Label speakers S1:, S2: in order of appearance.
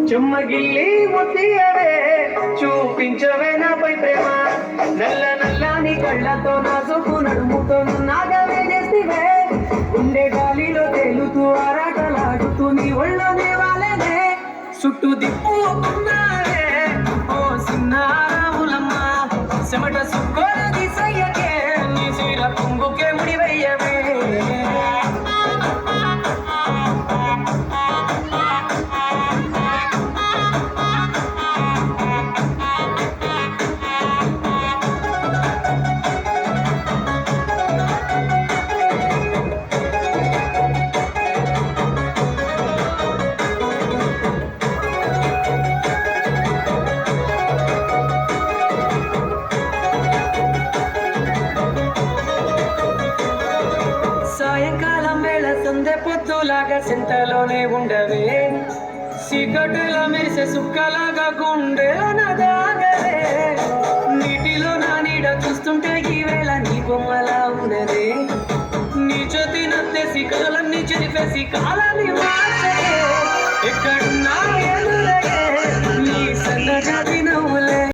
S1: చుమ్మగిల్లి ముత్తియవే చూపించవే నాపై ప్రేమ నల్ల నల్లని కళ్ళతో నాసుకు నడుముతో నాగవే చేసివే ఉండే గాలిలో తేలుతూ ఆరాటలాడుతూ నీ ఒళ్ళోనే వాలేనే చుట్టూ దిప్పుకున్నావే ఓ సిన్నారాములమ్మ చెమట సుక్కోలది సయ్యకే నీ చీర పొంగుకే ముడివయ్యవే సాయంకాలం వేళ సందె పొద్దులాగా చింతలోనే ఉండవే చీకటిల మెరిసే సుక్కలాగా గుండెలో నదాగవే నీటిలో నా నీడ చూస్తుంటే ఈ వేళ నీ బొమ్మలా ఉన్నదే నీ జ్యోతి నత్తేసి కాలాన్ని చెరిపేసి కాలాన్ని మార్చే ఎక్కడున్నా